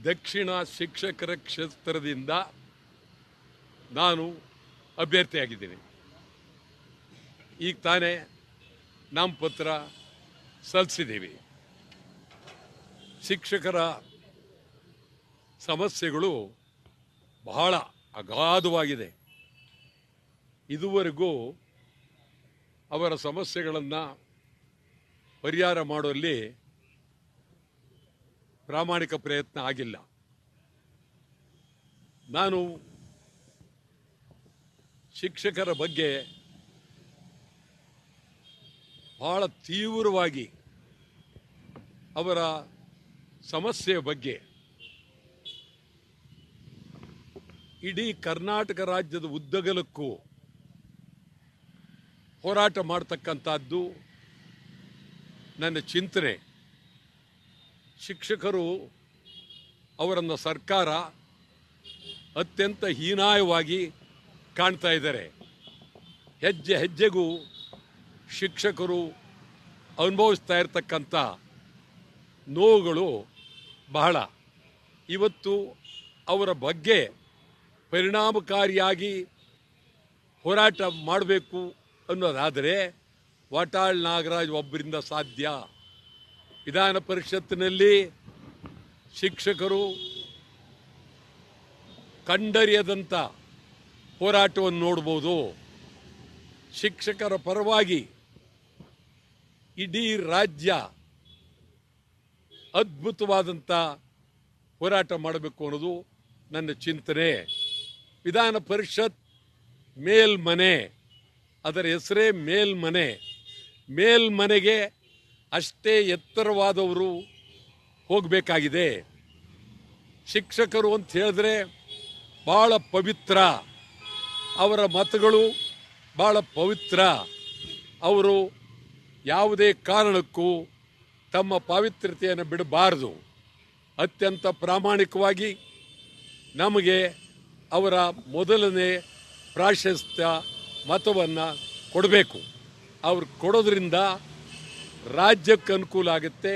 ದಕ್ಷಿಣ ಶಿಕ್ಷಕರ ಕ್ಷೇತ್ರದಿಂದ ನಾನು ಅಭ್ಯರ್ಥಿಯಾಗಿದ್ದೀನಿ. ಈಗ ತಾನೇ ನಾಮಪತ್ರ ಸಲ್ಲಿಸಿದ್ದೀವಿ. ಶಿಕ್ಷಕರ ಸಮಸ್ಯೆಗಳು ಬಹಳ ಅಗಾಧವಾಗಿದೆ. ಇದುವರೆಗೂ ಅವರ ಸಮಸ್ಯೆಗಳನ್ನು ಪರಿಹಾರ ಮಾಡುವಲ್ಲಿ ಪ್ರಾಮಾಣಿಕ ಪ್ರಯತ್ನ ಆಗಿಲ್ಲ. ನಾನು ಶಿಕ್ಷಕರ ಬಗ್ಗೆ ಬಹಳ ತೀವ್ರವಾಗಿ ಅವರ ಸಮಸ್ಯೆಯ ಬಗ್ಗೆ ಇಡೀ ಕರ್ನಾಟಕ ರಾಜ್ಯದ ಉದ್ದಗಲಕ್ಕೂ ಹೋರಾಟ ಮಾಡತಕ್ಕಂಥದ್ದು ನನ್ನ ಚಿಂತನೆ. ಶಿಕ್ಷಕರು ಅವರನ್ನು ಸರ್ಕಾರ ಅತ್ಯಂತ ಹೀನಾಯವಾಗಿ ಕಾಣ್ತಾ ಇದ್ದಾರೆ. ಹೆಜ್ಜೆ ಹೆಜ್ಜೆಗೂ ಶಿಕ್ಷಕರು ಅನುಭವಿಸ್ತಾ ಇರತಕ್ಕಂಥ ನೋವುಗಳು ಬಹಳ. ಇವತ್ತು ಅವರ ಬಗ್ಗೆ ಪರಿಣಾಮಕಾರಿಯಾಗಿ ಹೋರಾಟ ಮಾಡಬೇಕು ಅನ್ನೋದಾದರೆ ವಾಟಾಳ್ ನಾಗರಾಜ್ ಒಬ್ಬರಿಂದ ಸಾಧ್ಯ. ವಿಧಾನ ಪರಿಷತ್ತಿನಲ್ಲಿ ಶಿಕ್ಷಕರು ಕಂಡರಿಯದಂಥ ಹೋರಾಟವನ್ನು ನೋಡ್ಬೋದು. ಶಿಕ್ಷಕರ ಪರವಾಗಿ ಇಡೀ ರಾಜ್ಯ ಅದ್ಭುತವಾದಂಥ ಹೋರಾಟ ಮಾಡಬೇಕು ಅನ್ನೋದು ನನ್ನ ಚಿಂತನೆ. ವಿಧಾನ ಪರಿಷತ್ ಮೇಲ್ಮನೆ, ಅದರ ಹೆಸರೇ ಮೇಲ್ಮನೆ. ಮೇಲ್ಮನೆಗೆ ಅಷ್ಟೇ ಎತ್ತರವಾದವರು ಹೋಗಬೇಕಾಗಿದೆ. ಶಿಕ್ಷಕರು ಅಂತ ಹೇಳಿದ್ರೆ ಭಾಳ ಪವಿತ್ರ, ಅವರ ಮತಗಳು ಭಾಳ ಪವಿತ್ರ. ಅವರು ಯಾವುದೇ ಕಾರಣಕ್ಕೂ ತಮ್ಮ ಪಾವಿತ್ರ್ಯತೆಯನ್ನು ಬಿಡಬಾರದು. ಅತ್ಯಂತ ಪ್ರಾಮಾಣಿಕವಾಗಿ ನಮಗೆ ಅವರ ಮೊದಲನೇ ಪ್ರಾಶಸ್ತ್ಯ ಮತವನ್ನು ಕೊಡಬೇಕು. ಅವ್ರು ಕೊಡೋದ್ರಿಂದ ರಾಜ್ಯಕ್ಕೆ ಅನುಕೂಲ ಆಗುತ್ತೆ,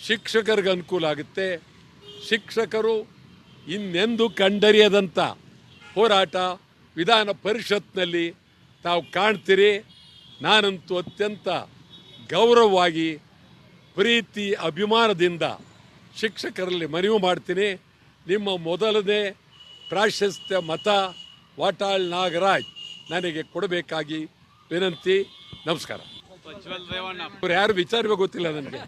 ಶಿಕ್ಷಕರಿಗೆ ಅನುಕೂಲ ಆಗುತ್ತೆ. ಶಿಕ್ಷಕರು ಇನ್ನೆಂದೂ ಕಂಡರಿಯದಂಥ ಹೋರಾಟ ವಿಧಾನ ಪರಿಷತ್ನಲ್ಲಿ ತಾವು ಕಾಣ್ತೀರಿ. ನಾನಂತೂ ಅತ್ಯಂತ ಗೌರವವಾಗಿ ಪ್ರೀತಿ ಅಭಿಮಾನದಿಂದ ಶಿಕ್ಷಕರಲ್ಲಿ ಮನವಿ ಮಾಡ್ತೀನಿ, ನಿಮ್ಮ ಮೊದಲನೇ ಪ್ರಾಶಸ್ತ್ಯ ಮತ ವಾಟಾಳ್ ನಾಗರಾಜ್ ನನಗೆ ಕೊಡಬೇಕಾಗಿ ವಿನಂತಿ. ನಮಸ್ಕಾರ. ಯಾರು ವಿಚಾರವೇ ಗೊತ್ತಿಲ್ಲ ನನಗೆ.